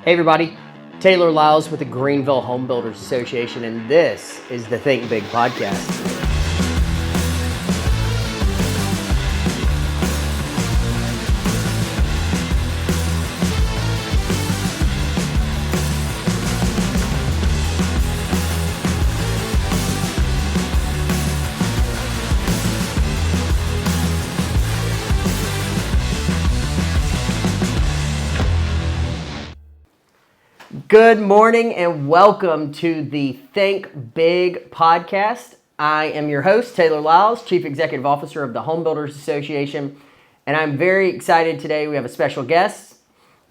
Hey everybody, Taylor Lyles with the Greenville Home Builders Association, and this is the Think Big podcast. Good morning and welcome to the Think Big podcast. I am your host, Taylor Lyles, Chief Executive Officer of the Home Builders Association, and I'm very excited today. We have a special guest,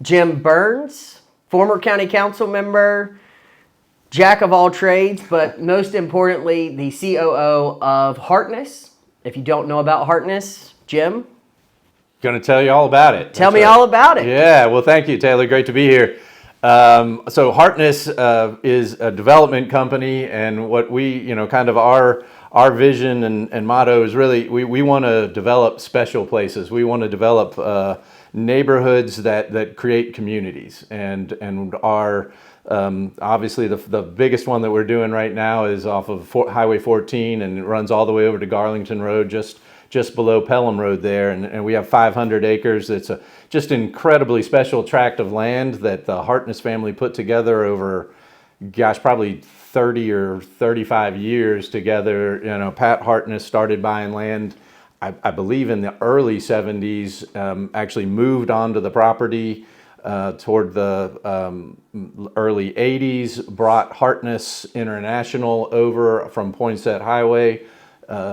Jim Burns, former county council member, jack of all trades, but most importantly, the COO of Hartness. If you don't know about Hartness, Jim? Going to tell you all about it. Tell me all about it. Yeah, well, thank you, Taylor. Great to be here. So Hartness is a development company, and what we, kind of our vision and motto is really we want to develop special places. We want to develop neighborhoods that create communities, and our obviously the biggest one that we're doing right now is off of Highway 14, and it runs all the way over to Garlington Road, just below Pelham Road there, and we have 500 acres. It's a just incredibly special tract of land that the Hartness family put together over, probably 30 or 35 years together. Pat Hartness started buying land, I believe in the early 70s, actually moved onto the property toward the early 80s, brought Hartness International over from Poinsett Highway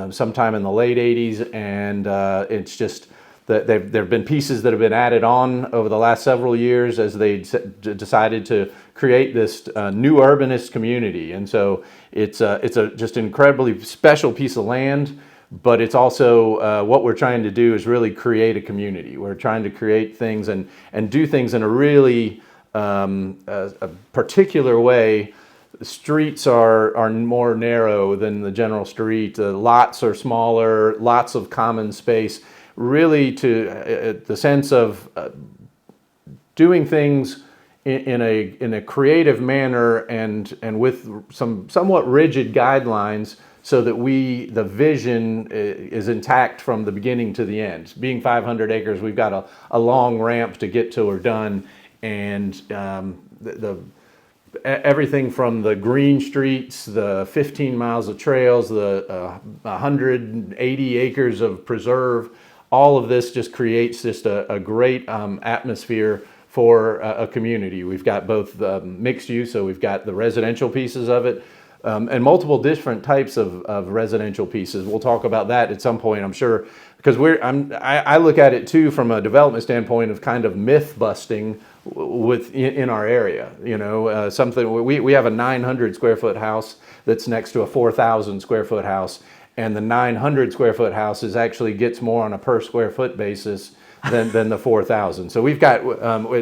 sometime in the late 80s, and it's just that there have been pieces that have been added on over the last several years as they decided to create this new urbanist community. And so it's a just incredibly special piece of land, but it's also what we're trying to do is really create a community. We're trying to create things and do things in a really a particular way. The streets are more narrow than the general street. The lots are smaller, lots of common space, really to the sense of doing things in a creative manner and with some somewhat rigid guidelines so that the vision is intact from the beginning to the end. Being 500 acres, we've got a long ramp to get to or done, and everything from the green streets, the 15 miles of trails, the 180 acres of preserve, all of this just creates just a great atmosphere for a community. We've got both mixed use, so we've got the residential pieces of it, and multiple different types of residential pieces. We'll talk about that at some point, I'm sure, because I look at it too from a development standpoint of kind of myth busting in our area. Something we have a 900 square foot house that's next to a 4,000 square foot house, and the 900 square foot house actually gets more on a per square foot basis than the 4,000. So we've got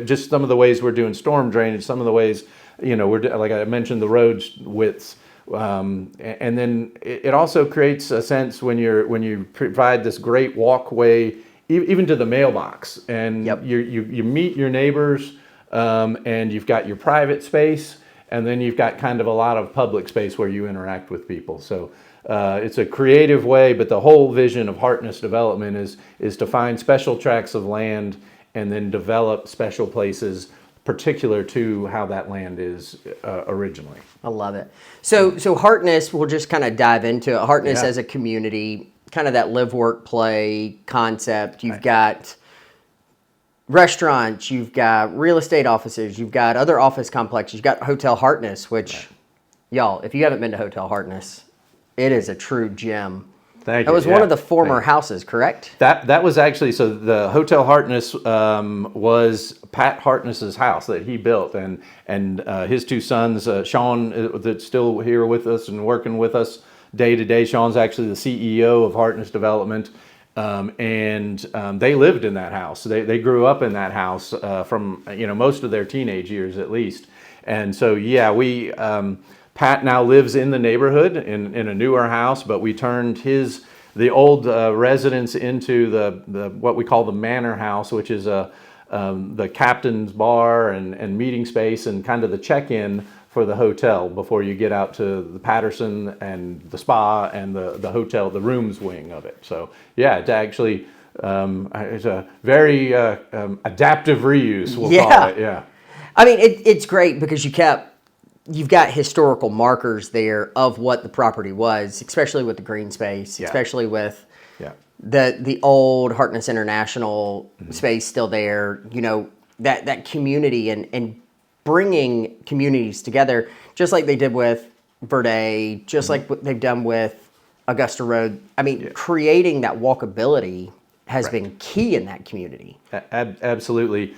just some of the ways we're doing storm drainage, some of the ways we're like I mentioned, the road widths. And then it also creates a sense when you provide this great walkway even to the mailbox, and Yep. you meet your neighbors, and you've got your private space, and then you've got kind of a lot of public space where you interact with people. So it's a creative way, but the whole vision of Hartness Development is to find special tracts of land and then develop special places particular to how that land is originally. I love it. So Hartness, we'll just kind of dive into it. Hartness as a community, kind of that live, work, play concept. You've got restaurants, you've got real estate offices, you've got other office complexes, you've got Hotel Hartness, which, y'all, if you haven't been to Hotel Hartness, it is a true gem. Thank you. That was one of the former houses, correct? That was actually, so the Hotel Hartness was Pat Hartness's house that he built, and his two sons, Sean, that's still here with us and working with us day to day. Sean's actually the CEO of Hartness Development, and they lived in that house. They grew up in that house from most of their teenage years at least, and so we. Pat now lives in the neighborhood in a newer house, but we turned the old residence into the what we call the manor house, which is a the captain's bar and meeting space and kind of the check-in for the hotel before you get out to the Patterson and the spa and the hotel, the rooms wing of it. So yeah, it's actually it's a very adaptive reuse, we'll call it. Yeah. I mean, it's great because you've got historical markers there of what the property was, especially with the green space, especially with the old Hartness International space still there. You know, that community and bringing communities together, just like they did with Verde, just like what they've done with Augusta Road. I mean, creating that walkability has been key in that community. Absolutely.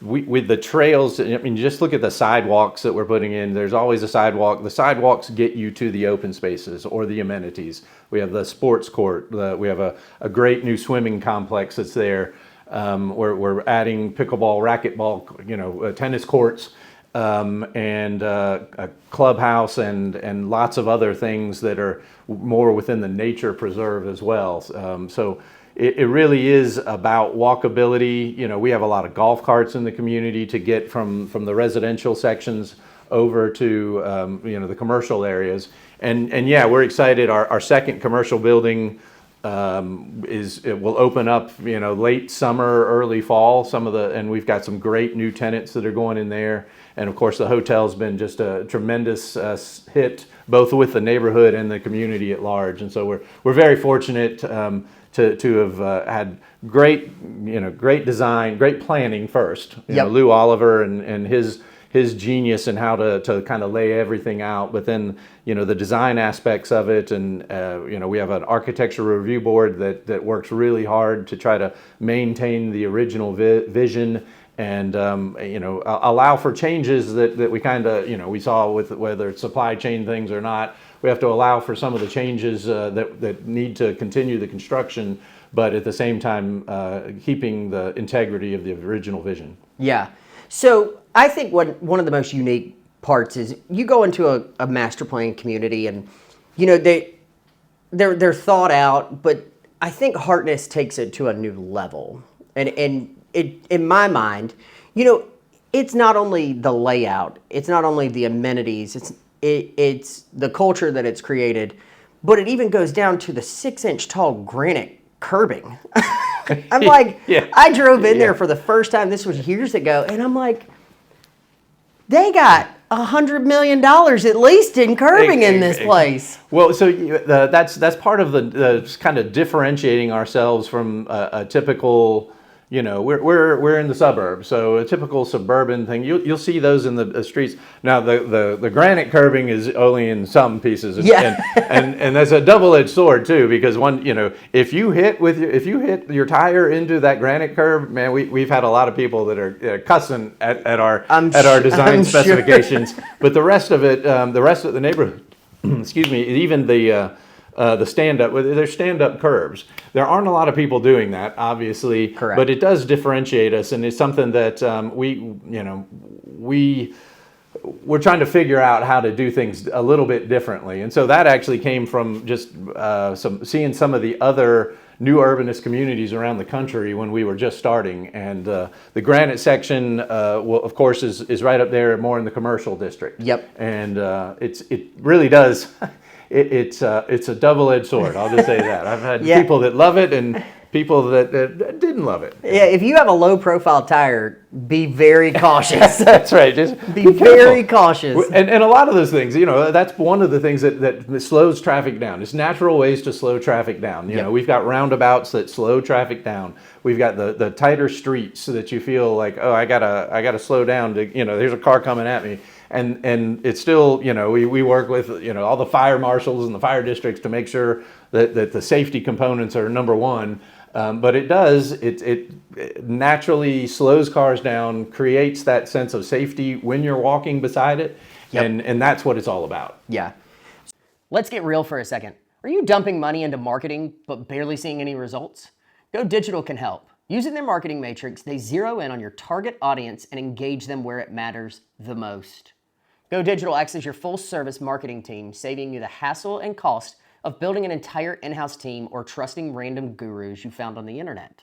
With the trails, I mean, just look at the sidewalks that we're putting in. There's always a sidewalk. The sidewalks get you to the open spaces or the amenities. We have the sports court. We have a great new swimming complex that's there. We're adding pickleball, racquetball, tennis courts, and a clubhouse and lots of other things that are more within the nature preserve as well. So it really is about walkability. You know, we have a lot of golf carts in the community to get from the residential sections over to the commercial areas. And yeah, we're excited. Our second commercial building it will open up, late summer, early fall. And we've got some great new tenants that are going in there. And of course, the hotel's been just a tremendous hit, both with the neighborhood and the community at large. And so we're very fortunate to have had great design, great planning first. Lou Oliver and his genius in how to kind of lay everything out, but then the design aspects of it, and we have an architecture review board that works really hard to try to maintain the original vision and allow for changes that we kind of we saw with whether it's supply chain things or not. We have to allow for some of the changes that need to continue the construction, but at the same time keeping the integrity of the original vision. Yeah. So I think one of the most unique parts is you go into a master plan community and they're thought out, but I think Hartness takes it to a new level. And it, in my mind, it's not only the layout, it's not only the amenities, it's the culture that it's created, but it even goes down to the 6-inch tall granite curbing. I'm like, I drove in there for the first time. This was years ago, and I'm like, they got $100 million at least in curbing in this place. Well, so that's part of the kind of differentiating ourselves from a typical. We're in the suburbs, so a typical suburban thing. You'll see those in the streets. Now the granite curbing is only in some pieces, and that's a double-edged sword too, because if you hit your tire into that granite curb, man, we've had a lot of people that are cussing at our design specifications. Sure. But the rest of it, the rest of the neighborhood, excuse me, even the stand-up, there's stand-up curbs. There aren't a lot of people doing that, obviously. Correct. But it does differentiate us, and it's something that we're trying to figure out how to do things a little bit differently. And so that actually came from just seeing some of the other new urbanist communities around the country when we were just starting. And the granite section, of course, is right up there, more in the commercial district. Yep. And it really does. It's a double-edged sword. I'll just say that. I've had people that love it and people that didn't love it. Yeah, if you have a low-profile tire, be very cautious. That's right. Just be very cautious. And a lot of those things, that's one of the things that slows traffic down. It's natural ways to slow traffic down. We've got roundabouts that slow traffic down. We've got the tighter streets so that you feel like, oh, I gotta slow down to, there's a car coming at me. And it's still, we work with, all the fire marshals and the fire districts to make sure that the safety components are number one. But it naturally slows cars down, creates that sense of safety when you're walking beside it. Yep. And that's what it's all about. Yeah. Let's get real for a second. Are you dumping money into marketing but barely seeing any results? Go Digital can help. Using their marketing matrix, they zero in on your target audience and engage them where it matters the most. Go Digital acts as your full-service marketing team, saving you the hassle and cost of building an entire in-house team or trusting random gurus you found on the internet.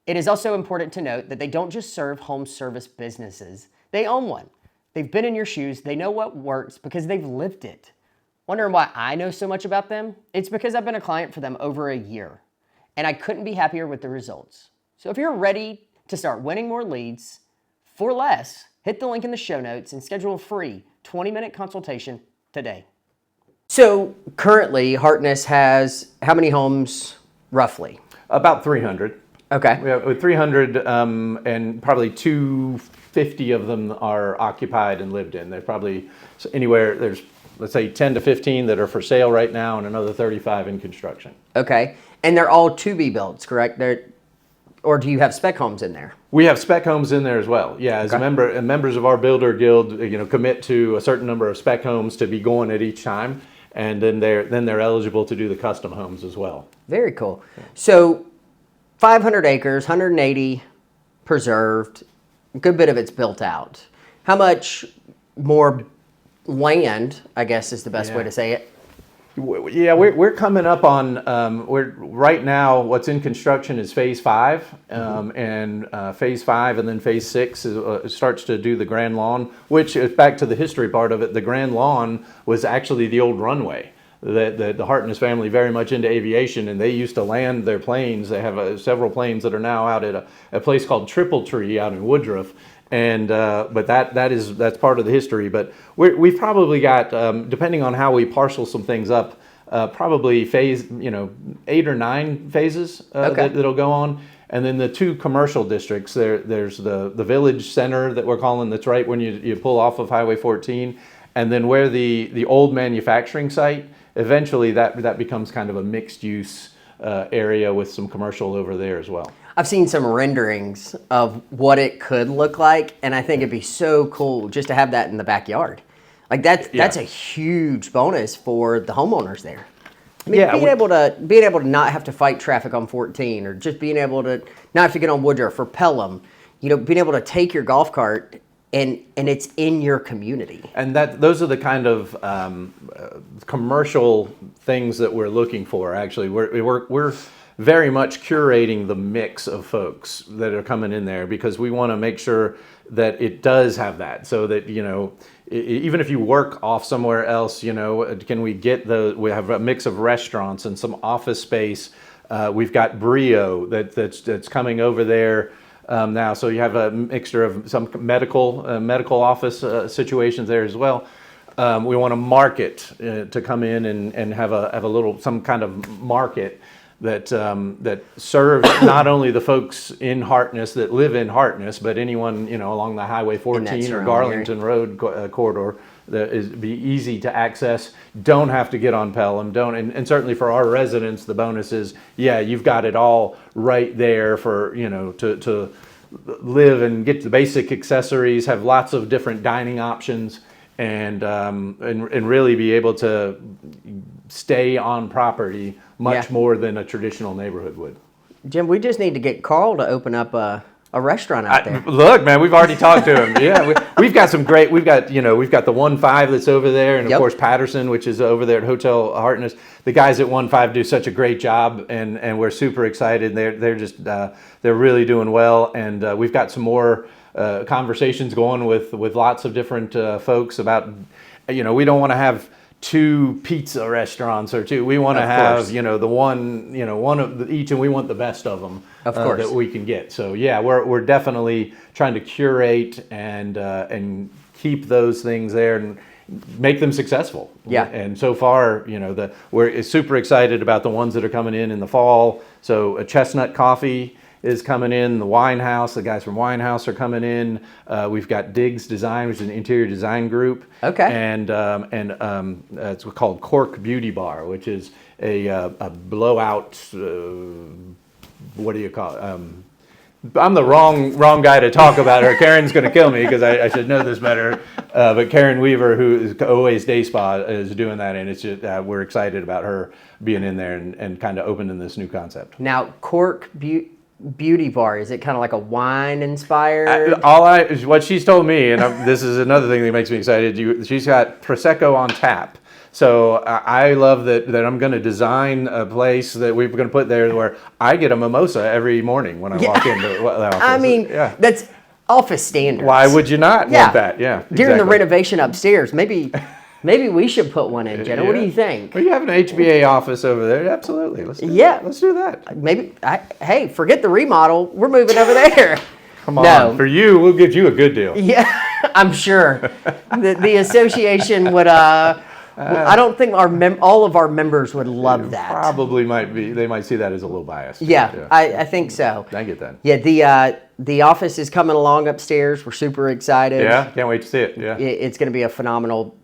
It is also important to note that they don't just serve home service businesses. They own one. They've been in your shoes. They know what works because they've lived it. Wondering why I know so much about them? It's because I've been a client for them over a year, and I couldn't be happier with the results. So if you're ready to start winning more leads for less, hit the link in the show notes and schedule a free 20-minute consultation today. So currently, Hartness has how many homes roughly? About 300. Okay. We have 300, and probably 250 of them are occupied and lived in. There's probably anywhere, there's, let's say, 10 to 15 that are for sale right now and another 35 in construction. Okay. And they're all to-be-builts, correct? Or do you have spec homes in there? We have spec homes in there as well. Yeah, as members of our builder guild, commit to a certain number of spec homes to be going at each time, and then they're eligible to do the custom homes as well. Very cool. So 500 acres, 180 preserved, a good bit of it's built out. How much more land, I guess is the best way to say it? Yeah, we're coming up on, we're right now, what's in construction is phase 5, and phase 5 and then phase 6 starts to do the grand lawn, which is back to the history part of it. The grand lawn was actually the old runway. The Hartness family very much into aviation, and they used to land their planes. They have several planes that are now out at a place called Triple Tree out in Woodruff. And but that's part of the history. But we've probably got, depending on how we parcel some things up, probably 8 or 9 phases that'll go on. And then the 2 commercial districts. There's the village center that we're calling, that's right when you pull off of Highway 14, and then where the old manufacturing site. Eventually, that becomes kind of a mixed use area with some commercial over there as well. I've seen some renderings of what it could look like, and I think it'd be so cool just to have that in the backyard. Like that's a huge bonus for the homeowners there. I mean, being able to not have to fight traffic on 14, or just being able to not have to get on Woodruff or Pelham, being able to take your golf cart and it's in your community. And those are the kind of commercial things that we're looking for. Actually, we're very much curating the mix of folks that are coming in there, because we want to make sure that it does have that, so that even if you work off somewhere else, can we get we have a mix of restaurants and some office space. We've got Brio that's coming over there now, so you have a mixture of some medical office situations there as well. We want a market to come in and have a little, some kind of market that serves not only the folks in Hartness that live in Hartness, but anyone along the Highway 14 or Garlington Road corridor that be easy to access. Don't have to get on Pelham. And certainly for our residents, the bonus is, you've got it all right there for to live and get the basic accessories, have lots of different dining options, and really be able to stay on property much more than a traditional neighborhood would. Jim, we just need to get Carl to open up a restaurant out there. Look, man, we've already talked to him. Yeah, we've got some great. We've got the 1-5 that's over there, and of course Patterson, which is over there at Hotel Hartness. The guys at 1-5 do such a great job, and we're super excited. They're just they're really doing well, and we've got some more conversations going with lots of different folks about. We don't want to have 2 pizza restaurants or 2. We want to have the one one of each, and we want the best of them that we can get. So we're definitely trying to curate and keep those things there and make them successful. And so far, we're super excited about the ones that are coming in the fall. So a Chestnut Coffee is coming in. The Wine House, the guys from Wine House are coming in. We've got Diggs Design, which is an interior design group. Okay. And it's called Cork Beauty Bar, which is a blowout. What do you call it? I'm the wrong guy to talk about her. Karen's going to kill me because I should know this better. But Karen Weaver, who is Always Day Spa, is doing that, and it's just we're excited about her being in there and kind of opening this new concept. Now, Cork Beauty Bar, is it kind of like a wine inspired? What she's told me, and this is another thing that makes me excited. She's got Prosecco on tap. So I love that I'm going to design a place that we're going to put there where I get a mimosa every morning when I walk into the office. I mean, that's office standards. Why would you not want that? Yeah. During the renovation upstairs, maybe we should put one in, Jenna. What do you think? Well, you have an HBA office over there. Absolutely. Let's do that. Maybe. Hey, forget the remodel. We're moving over there. Come on. No. For you, we'll get you a good deal. Yeah, I'm sure. The association would. I don't think all of our members would love that. Probably might be. They might see that as a little biased. Yeah. I think so. I get that. Yeah. The office is coming along upstairs. We're super excited. Yeah. Can't wait to see it. Yeah. It's going to be a phenomenal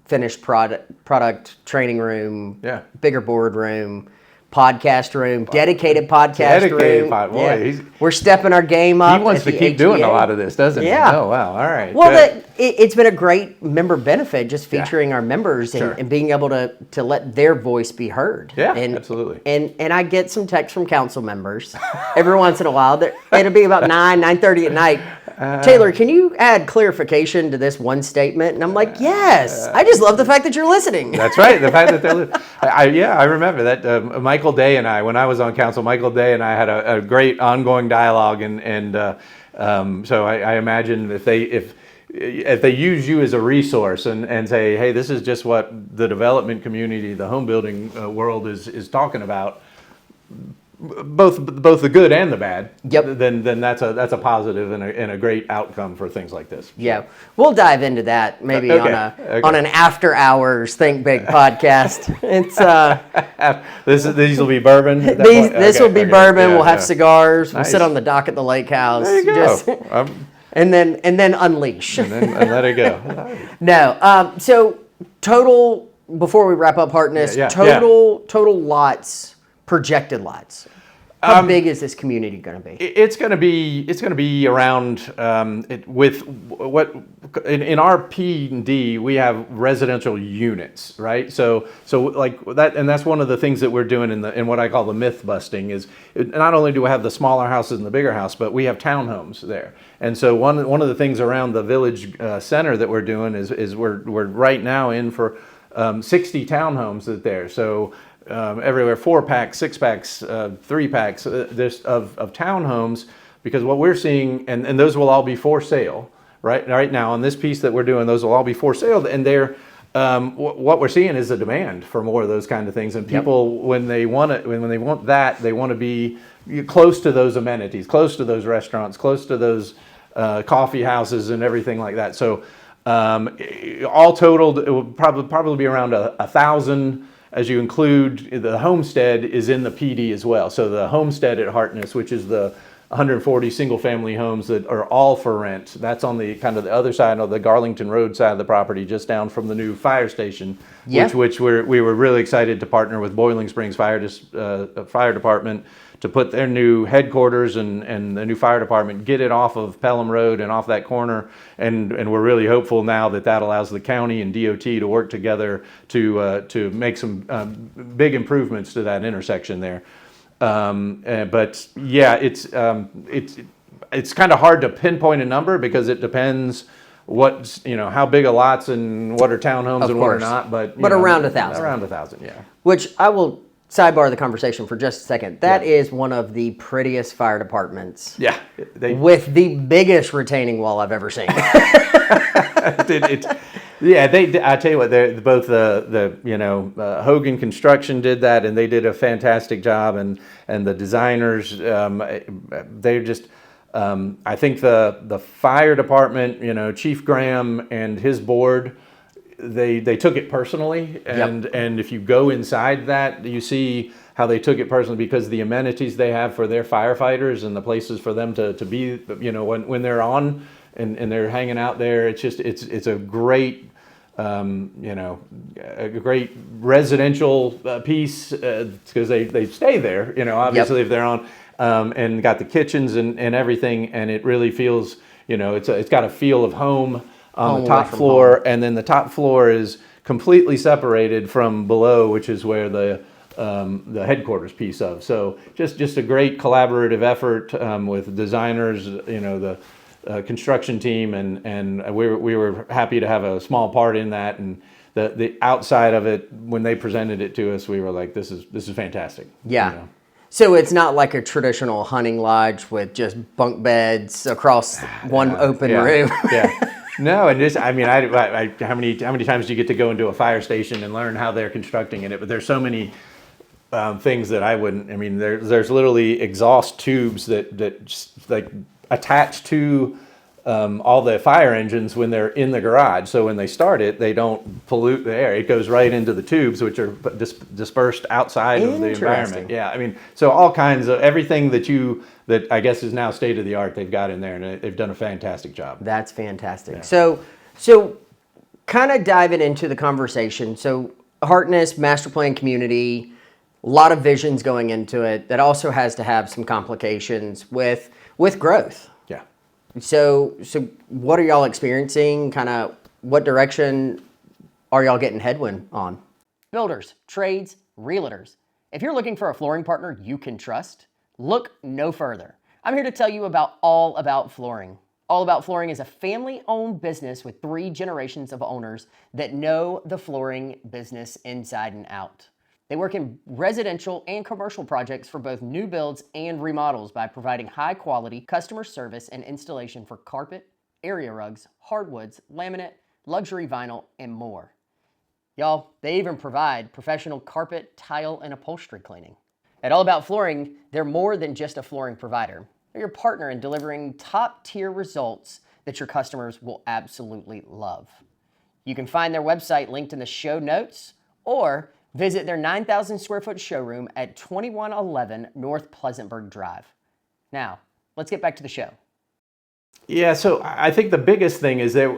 finished product training room. Yeah. Bigger boardroom. Podcast room, dedicated podcast room. We're stepping our game up. He wants to keep doing a lot of this, doesn't he? Yeah. Oh, wow. All right. Well, it's been a great member benefit just featuring our members and being able to let their voice be heard. Yeah, absolutely. And I get some texts from council members every once in a while. It'll be about 9:30 at night. Taylor, can you add clarification to this one statement? And I'm like, yes. I just love the fact that you're listening. That's right. The fact that they're listening. I remember that Michael Day and I, when I was on council, Michael Day and I had a great ongoing dialogue, and so I imagine if they use you as a resource and say, hey, this is just what the development community, the home building world is talking about, both the good and the bad. Yep. Then that's a positive and a great outcome for things like this. Yeah, we'll dive into that maybe on an after hours Think Big podcast. It's these will be bourbon. This will be bourbon. Yeah, we'll have cigars. Nice. We'll sit on the dock at the lake house. There you go. And then unleash. And let it go. No. So total, before we wrap up Hartness, total lots. Projected lots. How big is this community going to be? It's going to be around with what in our P&D we have residential units, right? So like that, and that's one of the things that we're doing in what I call the myth busting is not only do we have the smaller houses and the bigger house, but we have townhomes there. And so one of the things around the village center that we're doing is we're right now in for 60 townhomes that there. So. Everywhere, 4-packs, 6-packs, 3-packs of townhomes, because what we're seeing, and those will all be for sale, right now on this piece that we're doing, those will all be for sale, and they're what we're seeing is a demand for more of those kind of things, and people when they want that, they want to be close to those amenities, close to those restaurants, close to those coffee houses and everything like that. So all totaled, it will probably be around 1,000. As you include the homestead is in the PD as well. So the homestead at Hartness, which is the 140 single-family homes that are all for rent, that's on the kind of the other side of the Garlington Road side of the property, just down from the new fire station, which we were really excited to partner with Boiling Springs Fire Department to put their new headquarters and the new fire department, get it off of Pelham Road and off that corner. And we're really hopeful now that allows the county and DOT to work together to make some big improvements to that intersection there. But yeah, it's kind of hard to pinpoint a number because it depends how big are lots and what are townhomes and what are not. But around 1,000. Around 1,000, yeah. Which I will sidebar the conversation for just a second. That is one of the prettiest fire departments. Yeah. With the biggest retaining wall I've ever seen. I tell you what, both the Hogan Construction did that, and they did a fantastic job, and the designers, they're just, I think the fire department, Chief Graham and his board, they took it personally, and if you go inside that, you see how they took it personally because the amenities they have for their firefighters and the places for them to be, when they're on and they're hanging out there, it's a great, a great residential piece because they stay there, obviously if they're on, and got the kitchens and everything, and it really feels, it's got a feel of home. On the top floor, and then the top floor is completely separated from below, which is where the headquarters piece of. So just a great collaborative effort with designers, the construction team, and we were happy to have a small part in that. And the outside of it, when they presented it to us, we were like, this is fantastic. Yeah. You know? So it's not like a traditional hunting lodge with just bunk beds across one open room. Yeah. No, and just I mean, how many times do you get to go into a fire station and learn how they're constructing it? But there's so many things that I wouldn't. I mean, there's literally exhaust tubes that just, like attach to all the fire engines when they're in the garage. So when they start it, they don't pollute the air. It goes right into the tubes, which are dispersed outside of the environment. Yeah, I mean, so all kinds of everything that I guess is now state of the art, they've got in there, and they've done a fantastic job. That's fantastic. Yeah. So kind of diving into the conversation. So Hartness Master Plan Community, a lot of visions going into it. That also has to have some complications with growth. Yeah. So what are y'all experiencing? Kind of what direction are y'all getting headwind on? Builders, trades, realtors. If you're looking for a flooring partner you can trust, look no further. I'm here to tell you about All About Flooring. All About Flooring is a family-owned business with 3 generations of owners that know the flooring business inside and out. They work in residential and commercial projects for both new builds and remodels by providing high-quality customer service and installation for carpet, area rugs, hardwoods, laminate, luxury vinyl, and more. Y'all, they even provide professional carpet, tile, and upholstery cleaning. At All About Flooring, they're more than just a flooring provider. They're your partner in delivering top-tier results that your customers will absolutely love. You can find their website linked in the show notes, or visit their 9,000 square foot showroom at 2111 North Pleasantburg Drive. Now, let's get back to the show. Yeah, so I think the biggest thing is that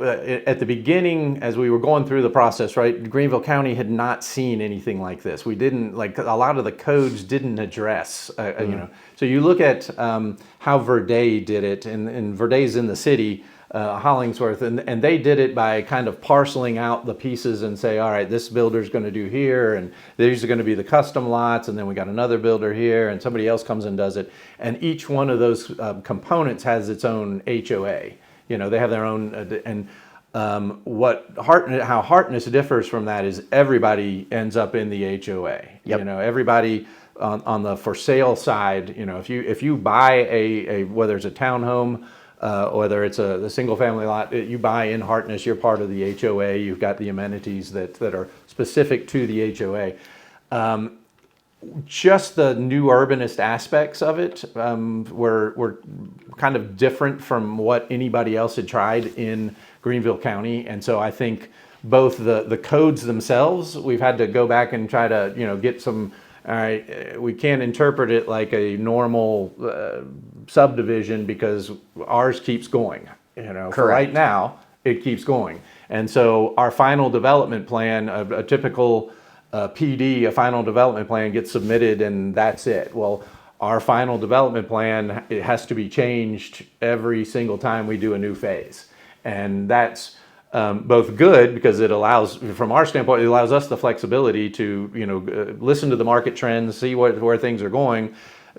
at the beginning, as we were going through the process, right, Greenville County had not seen anything like this. We didn't, like, a lot of the codes didn't address, you know. So you look at how Verde did it, and Verde's in the city, Hollingsworth, and they did it by kind of parceling out the pieces and say, all right, this builder's going to do here, and these are going to be the custom lots, and then we got another builder here, and somebody else comes and does it. And each one of those components has its own HOA. You know, they have their own, how Hartness differs from that is everybody ends up in the HOA. Yep. You know, everybody on the for sale side, you know, if you buy a whether it's a townhome, whether it's a single family lot, you buy in Hartness, you're part of the HOA. You've got the amenities that are specific to the HOA. Just the new urbanist aspects of it were kind of different from what anybody else had tried in Greenville County. And so I think both the codes themselves, we've had to go back and try to, you know, get some, all right, we can't interpret it like a normal subdivision because ours keeps going, you know. For right now, it keeps going. And so our final development plan, a typical PD, a final development plan gets submitted and that's it. Well, our final development plan, it has to be changed every single time we do a new phase. And that's both good because it allows, from our standpoint, it allows us the flexibility to, you know, listen to the market trends, see where things are going.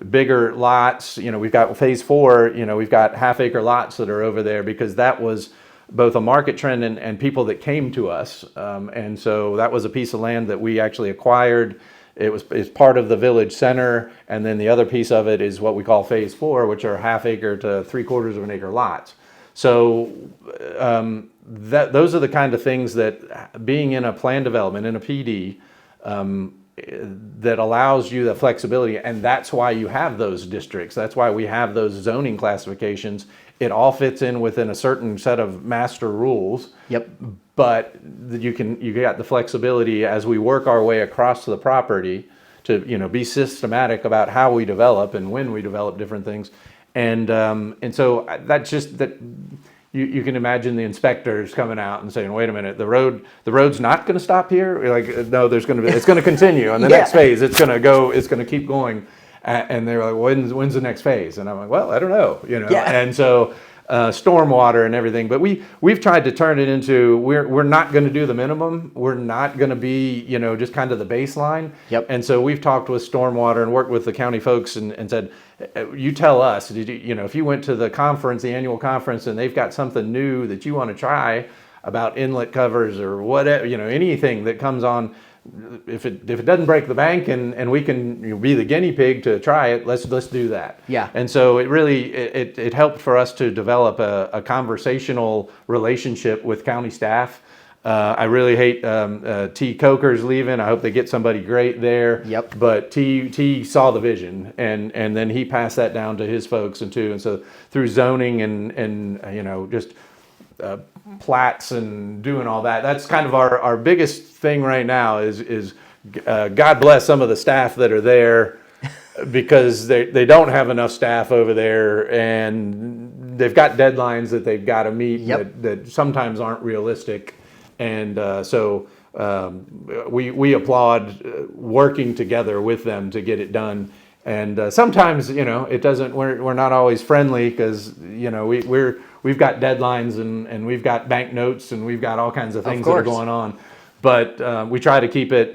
Bigger lots, you know, we've got phase 4, you know, we've got half-acre lots that are over there because that was both a market trend and people that came to us. And so that was a piece of land that we actually acquired. It's part of the village center, and then the other piece of it is what we call phase 4, which are half-acre to 3/4 of an acre lots. So those are the kind of things that being in a plan development, in a PD, that allows you the flexibility, and that's why you have those districts. That's why we have those zoning classifications. It all fits in within a certain set of master rules. Yep. But you got the flexibility as we work our way across the property to, you know, be systematic about how we develop and when we develop different things. And so that's just that. You can imagine the inspectors coming out and saying, "Wait a minute, the road's not going to stop here." We're like, no, it's going to continue. And the next phase, it's going to keep going. And they're like, "When's the next phase?" And I'm like, "Well, I don't know, you know." Yeah. And so stormwater and everything, but we've tried to turn it into we're not going to do the minimum. We're not going to be, you know, just kind of the baseline. Yep. And so we've talked with stormwater and worked with the county folks and said, you tell us, you know, if you went to the conference, the annual conference, and they've got something new that you want to try, about inlet covers or whatever, anything that comes on. If it doesn't break the bank and we can be the guinea pig to try it, let's do that. Yeah. And so it really it helped for us to develop a conversational relationship with county staff. I really hate T. Coker's leaving. I hope they get somebody great there. Yep. But T saw the vision, and then he passed that down to his folks and so through zoning and just plats and doing all that. That's kind of our biggest thing right now is God bless some of the staff that are there because they don't have enough staff over there and they've got deadlines that they've got to meet that sometimes aren't realistic. And so we applaud working together with them to get it done. And sometimes, it doesn't. We're not always friendly because we've got deadlines and we've got bank notes and we've got all kinds of things that are going on. But we try to keep it,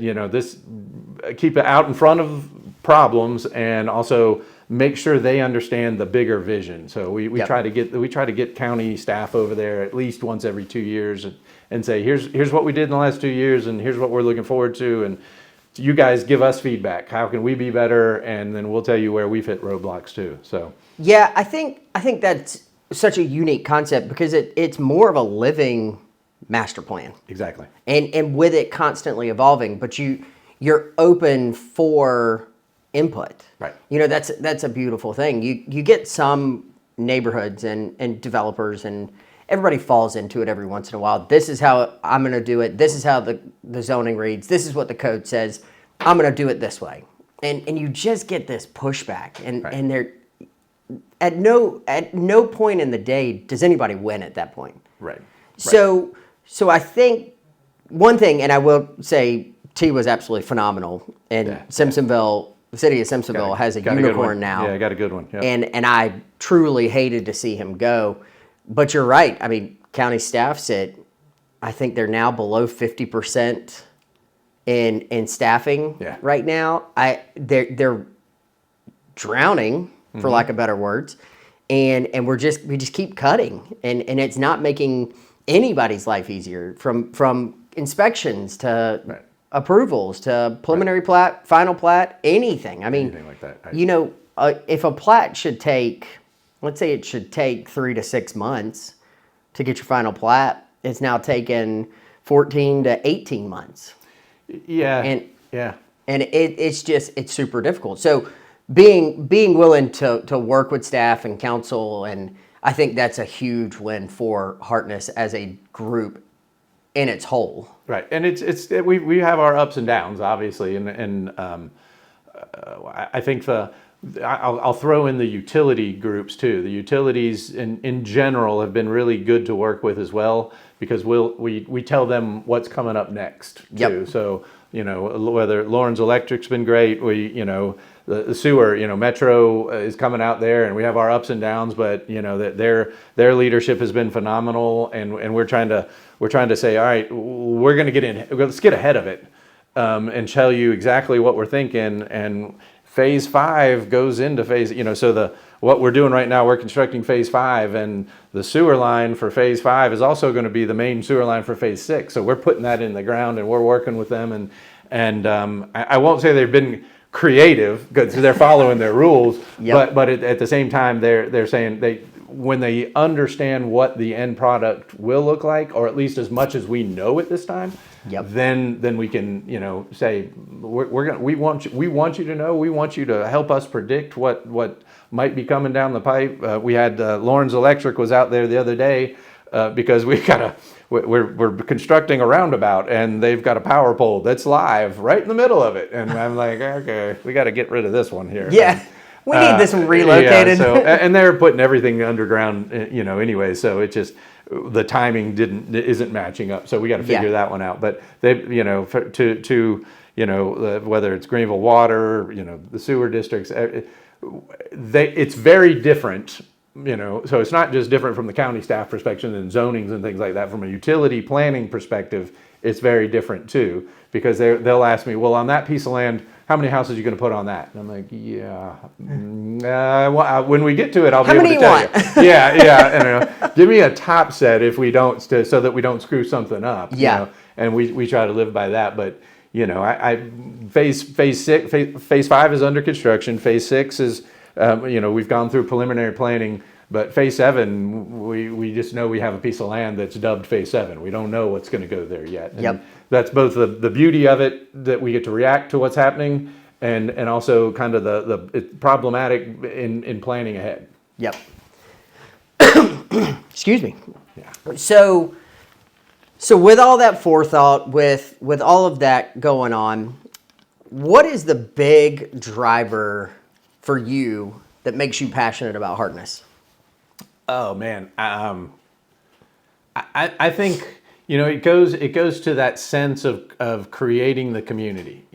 keep it out in front of problems and also make sure they understand the bigger vision. So we try to get county staff over there at least once every 2 years and say, here's what we did in the last 2 years and here's what we're looking forward to, and you guys give us feedback. How can we be better? And then we'll tell you where we've hit roadblocks too. So yeah, I think that's such a unique concept because it's more of a living master plan. Exactly. And with it constantly evolving, but you're open for input. Right. That's a beautiful thing. You get some neighborhoods and developers and everybody falls into it every once in a while. This is how I'm going to do it. This is how the zoning reads. This is what the code says. I'm going to do it this way. And you just get this pushback. And they're at no point in the day does anybody win at that point. Right. So I think one thing, and I will say T was absolutely phenomenal. And Simpsonville, the city of Simpsonville has a unicorn now. Yeah, I got a good one. Yep. And I truly hated to see him go. But you're right. I mean, county staff said, I think they're now below 50% in staffing right now. They're drowning, for lack of better words, and we just keep cutting, and it's not making anybody's life easier from inspections to approvals to preliminary plat, final plat, anything. I mean, anything like that. If a plat should take, let's say it should take 3 to 6 months to get your final plat, it's now taken 14 to 18 months. Yeah. And it's super difficult. So being willing to work with staff and council, and I think that's a huge win for Hartness as a group in its whole. Right. And we have our ups and downs, obviously, and I think I'll throw in the utility groups too. The utilities in general have been really good to work with as well because we tell them what's coming up next too. So whether Lawrence Electric's been great, the sewer, Metro is coming out there, and we have our ups and downs, but that their leadership has been phenomenal, and we're trying to say, all right, we're going to get in, let's get ahead of it, and tell you exactly what we're thinking. And Phase 5 goes into phase, so what we're doing right now, we're constructing Phase 5, and the sewer line for Phase 5 is also going to be the main sewer line for Phase 6. So we're putting that in the ground, and we're working with them, and I won't say they've been creative because they're following their rules, but at the same time, they're saying when they understand what the end product will look like, or at least as much as we know at this time. Then we can say we want you to know, we want you to help us predict what might be coming down the pipe. We had Lawrence Electric was out there the other day because we're constructing a roundabout, and they've got a power pole that's live right in the middle of it, and I'm like, okay, we got to get rid of this one here. We need this one relocated. And they're putting everything underground, anyway. So it just the timing isn't matching up. So we got to figure that one out. But they, whether it's Greenville Water, the sewer districts, it's very different. So it's not just different from the county staff perspective and zonings and things like that. From a utility planning perspective, it's very different too, because they'll ask me, well, on that piece of land, how many houses are you going to put on that? And I'm like, yeah. When we get to it, I'll be able to tell you. Yeah. Give me a top set if we don't, so that we don't screw something up. Yeah. And we try to live by that. But phase 5 is under construction. Phase 6 is, we've gone through preliminary planning. But phase 7, we just know we have a piece of land that's dubbed phase 7. We don't know what's going to go there yet. And that's both the beauty of it, that we get to react to what's happening, and also kind of it's problematic in planning ahead. Yep. Excuse me. Yeah. So with all that forethought, with all of that going on, what is the big driver for you that makes you passionate about Hartness? Oh man, I think it goes to that sense of creating the community.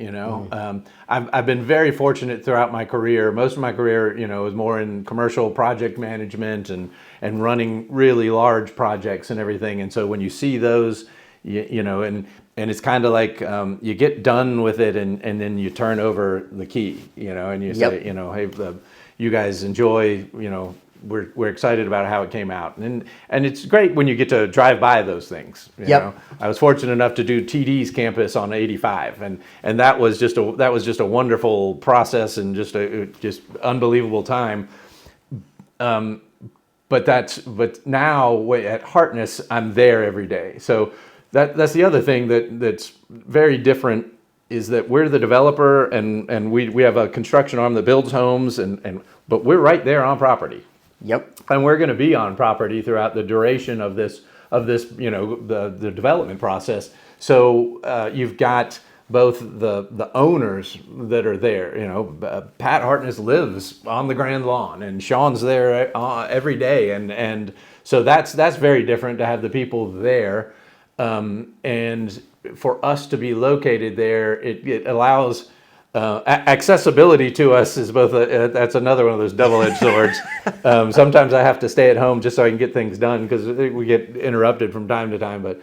I've been very fortunate throughout my career. Most of my career, was more in commercial project management and running really large projects and everything. And so when you see those, and it's kind of like you get done with it, and then you turn over the key, and you say, hey, you guys enjoy, we're excited about how it came out, and it's great when you get to drive by those things. You know? I was fortunate enough to do TD's campus on 85, and that was just a wonderful process and just unbelievable time. But now at Hartness, I'm there every day. So that's the other thing that's very different, is that we're the developer, and we have a construction arm that builds homes, but we're right there on property. Yep. And we're going to be on property throughout the duration of this, the development process. So you've got both the owners that are there. Pat Hartness lives on the Grand Lawn, and Sean's there every day, and so that's very different to have the people there, and for us to be located there, it allows. Accessibility to us is both that's another one of those double-edged swords. Sometimes I have to stay at home just so I can get things done, because we get interrupted from time to time. But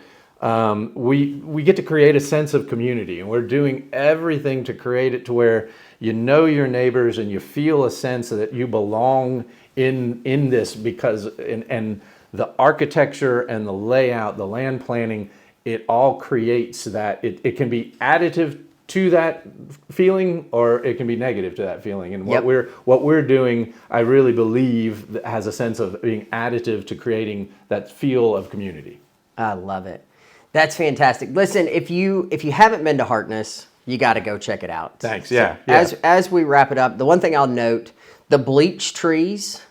we get to create a sense of community, and we're doing everything to create it to where you know your neighbors and you feel a sense that you belong in this, because and the architecture and the layout, the land planning, it all creates that. It can be additive to that feeling, or it can be negative to that feeling. And what we're doing, I really believe, has a sense of being additive to creating that feel of community. I love it. That's fantastic. Listen, if you haven't been to Hartness, you got to go check it out. Thanks. So Yeah. As we wrap it up, the one thing I'll note, the bleach trees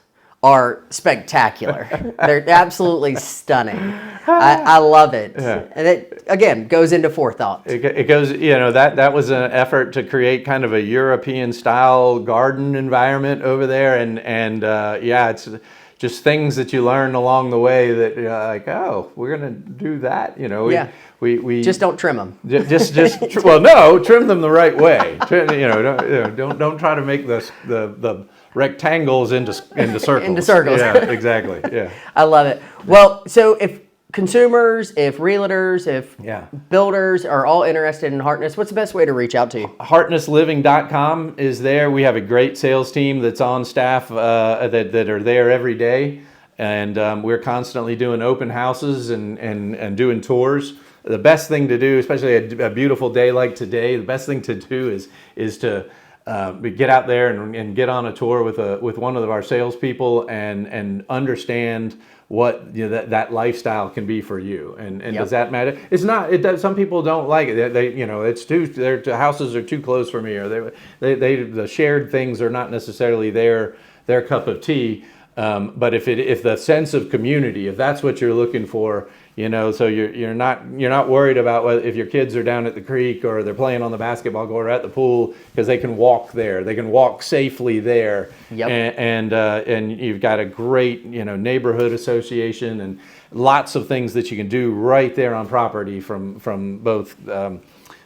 are spectacular. They're absolutely stunning. I love it. Yeah. And it, again, goes into forethought. It goes, that was an effort to create kind of a European style garden environment over there. And it's just things that you learn along the way that you're like, oh, we're going to do that. We just don't trim them. Trim them the right way. Don't try to make the rectangles into circles. Into circles. Yeah, exactly. Yeah. I love it. Well, so if consumers, if realtors, if builders are all interested in Hartness, what's the best way to reach out to you? HartnessLiving.com is there. We have a great sales team that's on staff that are there every day. And we're constantly doing open houses and doing tours. The best thing to do, especially a beautiful day like today, the best thing to do is to get out there and get on a tour with one of our salespeople and understand what that lifestyle can be for you. And does that matter? It's not. It does. Some people don't like it. Their houses are too close for me, or the shared things are not necessarily their cup of tea. But if the sense of community, if that's what you're looking for, so you're not worried about if your kids are down at the creek or they're playing on the basketball court or at the pool, because they can walk there, they can walk safely there. Yep. And you've got a great neighborhood association and lots of things that you can do right there on property, from both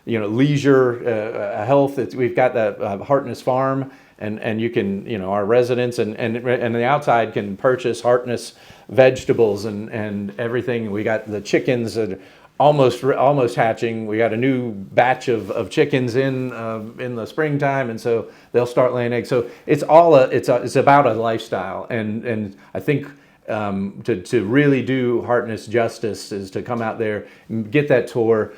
leisure, health. We've got the Hartness Farm. And you can, our residents and the outside can purchase Hartness vegetables and everything. We got the chickens that almost hatching. We got a new batch of chickens in the springtime, and so they'll start laying eggs. So it's about a lifestyle, and I think to really do Hartness justice is to come out there, get that tour,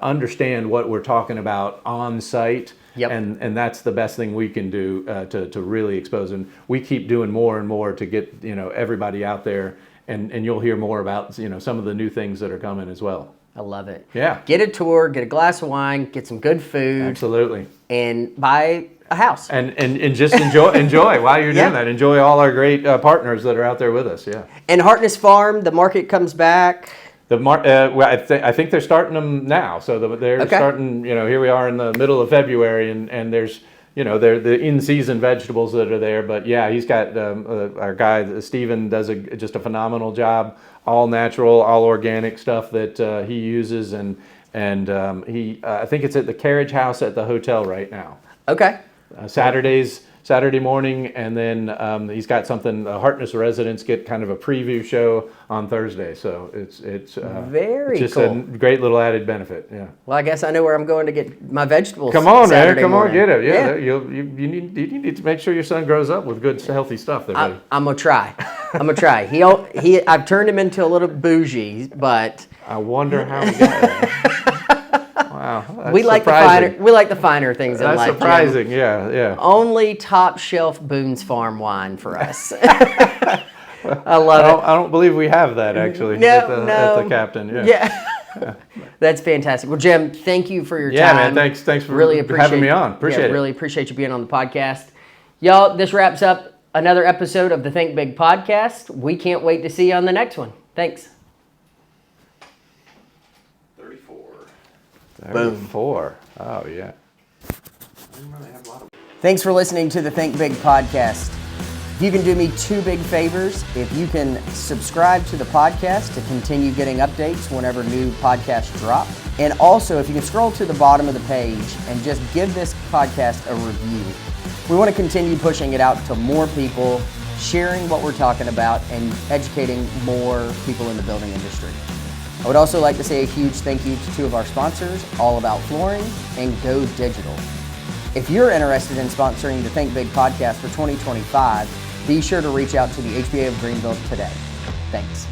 understand what we're talking about on site. Yep. And that's the best thing we can do to really expose. And we keep doing more and more to get everybody out there, and you'll hear more about some of the new things that are coming as well. I love it. Yeah. Get a tour, get a glass of wine, get some good food. Absolutely. And buy a house. And just enjoy while you're Yeah. doing that. Enjoy all our great partners that are out there with us. Yeah. And Hartness Farm, the market comes back. Well, I think they're starting them now. So they're Okay. starting. Here we are in the middle of February, and there's they're the in-season vegetables that are there. But yeah, he's got our guy Steven does just a phenomenal job. All natural, all organic stuff that he uses, and he I think it's at the carriage house at the hotel right now. Okay. Saturday morning, and then he's got something. Hartness residents get kind of a preview show on Thursday, so it's very just cool. a great little added benefit. Yeah. Well, I guess I know where I'm going to get my vegetables. Come on, Saturday man! Come morning. on, get it. Yeah, Yeah. you need to make sure your son grows up with good, healthy stuff. There, buddy. I'm gonna try. I've turned him into a little bougie, but I wonder how he got there. Wow, that's we like surprising. the finer things in That's life. surprising. Jim. Yeah. Only top shelf Boone's Farm wine for us. I love it. I don't believe we have that actually No, at no. the Captain. Yeah. Yeah. That's fantastic. Well, Jim, thank you for your Yeah, time. man. Thanks for really appreciate having me on. Appreciate it. Really appreciate you being on the podcast. Y'all, this wraps up another episode of the Think Big podcast. We can't wait to see you on the next one. Thanks. 34. Oh, yeah. Thanks for listening to the Think Big podcast. If you can do me two big favors, if you can subscribe to the podcast to continue getting updates whenever new podcasts drop. And also, if you can scroll to the bottom of the page and just give this podcast a review. We want to continue pushing it out to more people, sharing what we're talking about, and educating more people in the building industry. I would also like to say a huge thank you to two of our sponsors, All About Flooring and Go Digital. If you're interested in sponsoring the Think Big podcast for 2025, be sure to reach out to the HBA of Greenville today. Thanks.